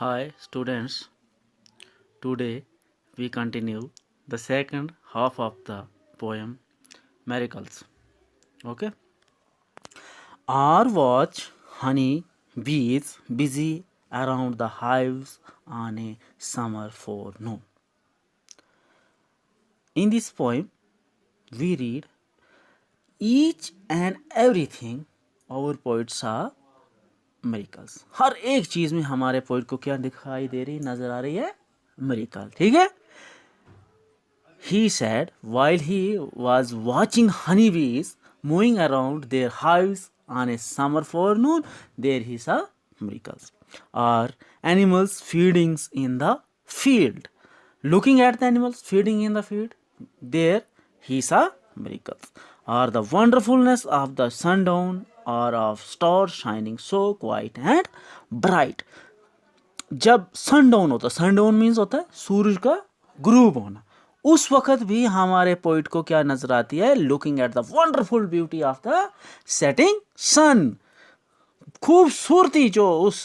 Hi students, today we continue the second half of the poem Miracles. Okay? Our watch honey bees busy around the hives on a summer forenoon. In this poem, we read each and everything our poets are miracles. हर एक चीज में हमारे poet को क्या दिखाई दे रही नजर आ रही है मिरेकल. ठीक है. He said while he was watching honeybees moving around their hives on a summer forenoon, there he saw miracles. Or animals feeding in the field. Looking at the animals feeding in the field, there he saw miracles. Or the wonderfulness of the sundown or of stars shining so quiet and bright. जब sundown होता है, sundown means होता है सूरज का ग्रूब होना, उस वक्त भी हमारे पोइट को क्या नजर आती है? Looking at the wonderful beauty of the setting sun. खूबसूरती जो उस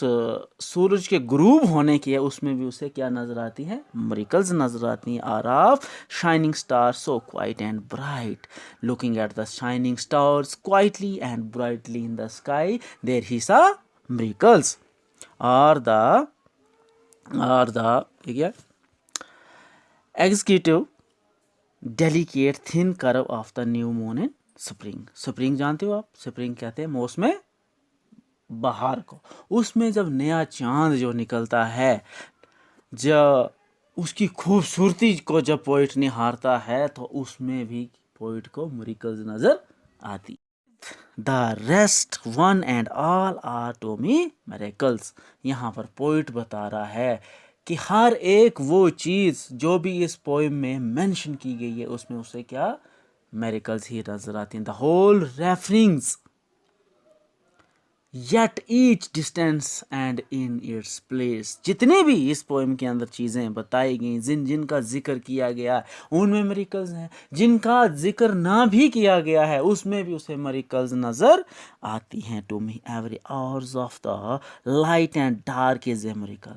सूरज के ग्रूब होने की है उसमें भी उसे क्या नजर आती है? मिरेकल्स नजर आती हैं. Are of shining stars so quite and bright. Looking at the shining stars quietly and brightly in the sky, there he saw miracles. Are the executive delicate thin curve of the new moon in spring. Spring जानते हो आप? Spring कहते हैं मौसम बहार को. उसमें जब नया चांद जो निकलता है, जब उसकी खूबसूरती को जब पोइट निहारता है तो उसमें भी पोइट को मिरेकल्स नजर आती. The rest one and all are to me miracles. यहाँ पर पोइट बता रहा है कि हर एक वो चीज़ जो भी इस पोएम में मेंशन की गई है उसमें उसे क्या मिरेकल्स ही नजर आती हैं. The whole referrings yet each distance and in its place. जितने भी इस पोएम के अंदर चीज़ें बताई गई, जिनका जिक्र किया गया उनमें मिरेकल्स हैं. जिनका जिक्र ना भी किया गया है उसमें भी उसे मिरेकल्स नजर आती हैं. To me every hours of the light and dark is a miracle.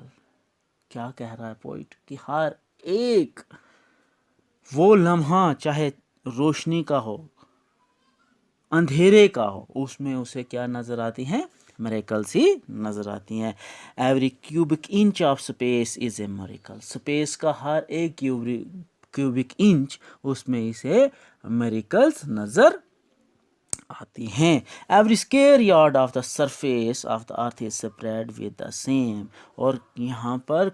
क्या कह रहा है पोइट कि हर एक वो लम्हा चाहे रोशनी का हो अंधेरे का हो उसमें उसे क्या नजर आती हैं? मिरेकल्स ही नजर आती हैं. Every cubic inch of space is a miracle. Space का हर एक क्यूबिक इंच उसमें इसे मिरेकल्स नजर आती हैं. Every square yard of the surface of the earth is spread with the same. और यहाँ पर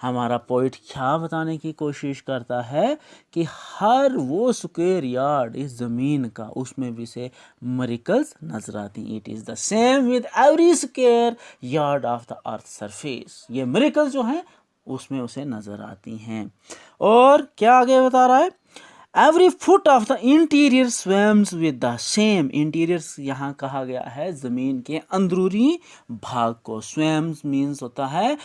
हमारा पोइट क्या बताने की कोशिश करता है कि हर वो स्क्वायर यार्ड इस ज़मीन का उसमें भी से मिरेकल्स नजर आती हैं. It is the same with every square yard of the earth surface. ये मिरेकल्स जो हैं उसमें उसे नजर आती हैं. और क्या आगे बता रहा है? Every foot of the interior swims with the same. Interiors यहाँ कहा गया है ज़मीन के अंदरूनी भाग को. स्विम्स मीन्स होता है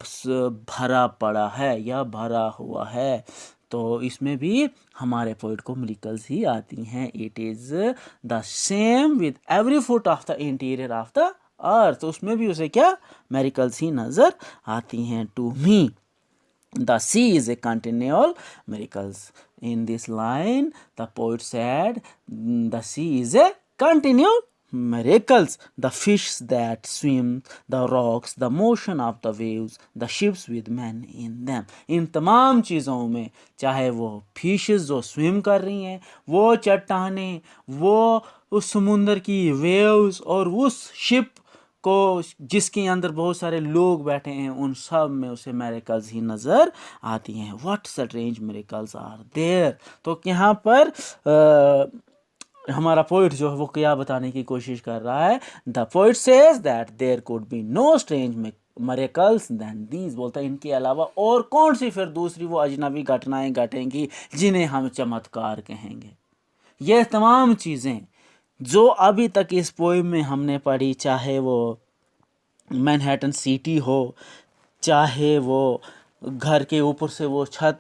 भरा पड़ा है या भरा हुआ है. तो इसमें भी हमारे पोइट को मिरेकल्स ही आती हैं. It is the same with every foot of the interior of the earth. उसमें भी उसे क्या मिरेकल्स ही नज़र आती हैं. To me the sea is a continual miracles. In this line the poet said the sea is a continual miracles. The fish that swim, the rocks, the motion of the waves, the ships with men in them. इन तमाम चीज़ों में चाहे वो fishes जो swim कर रही हैं, वो चट्टानें, वो उस समुंदर की वेव्स और उस शिप को जिसके अंदर बहुत सारे लोग बैठे हैं, उन सब में उसे मिरेकल्स ही नज़र आती हैं. What strange miracles are there. तो यहाँ पर हमारा पोइट जो है वो क्या बताने की कोशिश कर रहा है? The poet says that there could be no strange miracles then these. बोलता है इनके अलावा और कौन सी फिर दूसरी वो अजनबी घटनाएं घटेंगी जिन्हें हम चमत्कार कहेंगे. ये तमाम चीज़ें जो अभी तक इस पोएम में हमने पढ़ी, चाहे वो मैनहट्टन सिटी हो, चाहे वो घर के ऊपर से वो छत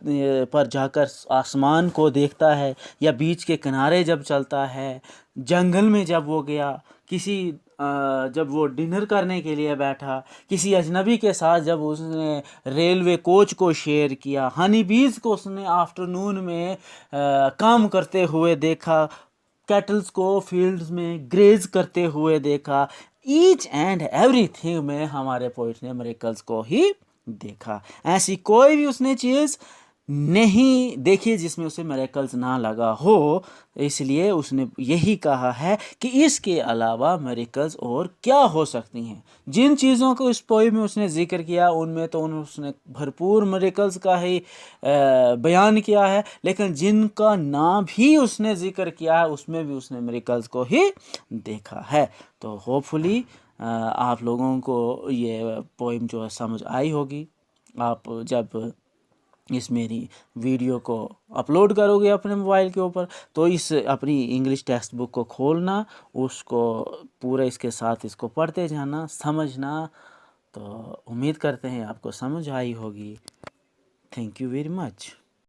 पर जाकर आसमान को देखता है, या बीच के किनारे जब चलता है, जंगल में जब वो गया, किसी जब वो डिनर करने के लिए बैठा, किसी अजनबी के साथ जब उसने रेलवे कोच को शेयर किया, हनी बीज को उसने आफ्टरनून में काम करते हुए देखा, कैटल्स को फील्ड्स में ग्रेज करते हुए देखा, ईच एंड एवरीथिंग में हमारे पोइट ने मिरेकल्स को ही देखा। ऐसी कोई भी उसने चीज़ नहीं देखी जिसमें उसे मिरेकल्स ना लगा हो, इसलिए उसने यही कहा है कि इसके अलावा मिरेकल्स और क्या हो सकती हैं। जिन चीज़ों को इस पोएम में उसने जिक्र किया उनमें तो उसने भरपूर मिरेकल्स का ही बयान किया है, लेकिन जिनका ना भी उसने जिक्र किया है उसमें भी उसने मिरेकल्स को ही देखा है। तो होपफुली आप लोगों को ये पोएम जो है समझ आई होगी। आप जब इस मेरी वीडियो को अपलोड करोगे अपने मोबाइल के ऊपर तो इस अपनी इंग्लिश टेक्स्ट बुक को खोलना, उसको पूरा इसके साथ इसको पढ़ते जाना, समझना। तो उम्मीद करते हैं आपको समझ आई होगी। Thank you very much.